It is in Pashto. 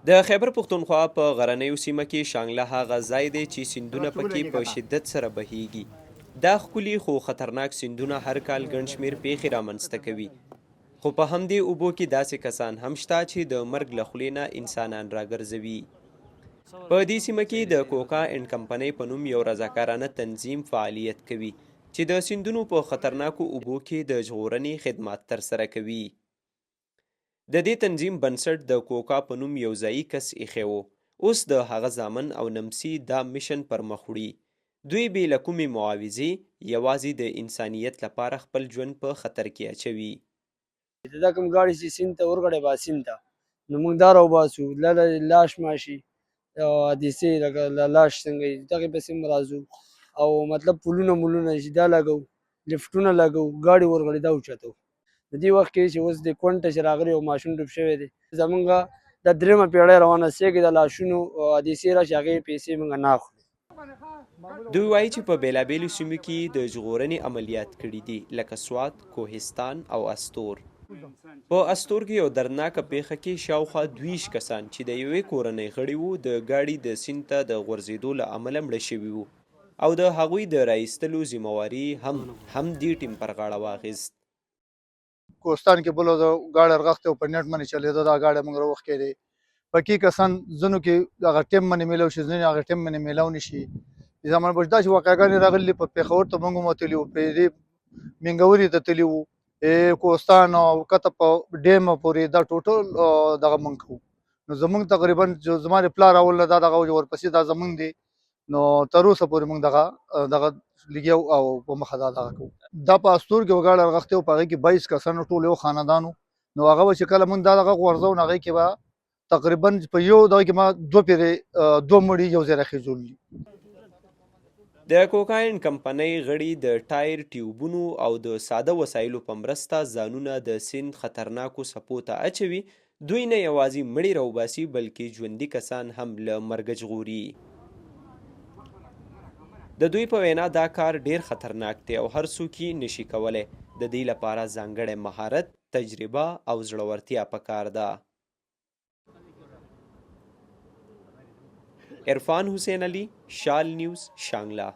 د خیبر پښتونخوا په غرنیو سیمه کې شانګله هغه ځای دی چې سیندونه پکې په شدت سره بهیږي. دا ښکلي خو خطرناک سیندونه هر کال ګڼ شمېر پیښې رامنځته کوي. خو په همدې اوبو کې داسې کسان هم شته چې د مرګ له خولې نه انسانان راګرځوي. په دې سیمه کې د کوکا اینډ کمپنۍ په نوم یو رضاکارانه تنظیم فعالیت کوي چې د سیندونو په خطرناکو اوبو کې د ژغورنې خدمات ترسره کوي. د دې تنظیم بنسټ د کوکا په نوم یو ځایي کس ایښی و. اوس د هغه زامن او نمسي دا میشن پر مخ وړي. دوی بې له کومې معاوضې یوازې د انسانیت لپاره خپل ژوند په خطر کې اچوي. دا کوم ګاډي چې سیند ته ورغړی با سیند ته نو موږ دا راوباسو لاش ماشي حادثې لکه لاش څنګه وي دغې پسې هم راځو او مطلب پلونه ملونه چې دا لګو لفټونه لګو ګاډي ورغړي دا اوچتو. د دې وخت کې چې اوس د کونټه چې راغلی او ماشین ډوب شوی دی زمونږ د درېیمه پیړۍ روانه سېږي د لاشونو حادثې راشي هغې پیسې موږ نه اخلو. دوی وایي چې په بېلابېلو سیمو کې د ژغورنې عملیات کړي دي لکه سوات، کوهستان او استور. په استور کې یو دردناکه پیښه کې شاوخوا 22 کسان چې د یوې کورنۍ غړي وو د ګاډي د سیند ته د غورځېدو له امله مړه شوي وو او د هغوی د رایستلو ذمهواري هم دې ټیم پر غاړه واخیست. کوهستان کې بل ګاډی رغښتی او په نیټ باندې چلېده دا ګاډی موږ راوښکی دی. پکې کسان ځینو کې هغه ټیم باندې میلاو شي ځینې هغه ټیم باندې میلاو نه شي. زمان بچ داسې واقعګانې راغلي په پېښور ته موږ هم وتلي وو په دې مینګوري ته تللي وو کوهستان او کته په ډیم پورې دا ټوټل دغه موږ کوو. نو زموږ تقریبا زما د پلار اول نه دا دغه ورپسې دا زموږ دی نو تر اوسه پورې موږ دغه لګیو او په مخه دا دغه کوو. دا په استور کې یو ګاډی رغښتی و په هغې کې 22 کسانو ټول یو خاندان و. نو هغه به چې کله موږ دا دغه غورځو نو هغې کې به تقریبا په یو دغه کې ما 2 پیرې 2 مړي یو ځای راخېژولي. د کوکا اینډ کمپنۍ غړي د ټایر ټیوبونو او د ساده وسایلو په مرسته ځانونه د سیند خطرناکو څپو ته اچوي. دوی نه یوازې مړي راوباسي بلکې ژوندي کسان هم له مرګه ژغوري. د دوی په وینا دا کار ډیر خطرناک دی او هر څوک یې نشي کولی. د دې لپاره ځانګړی مهارت، تجربه او زړورتیا پکار ده. عرفان حسین علي، شال نیوز، شانګله.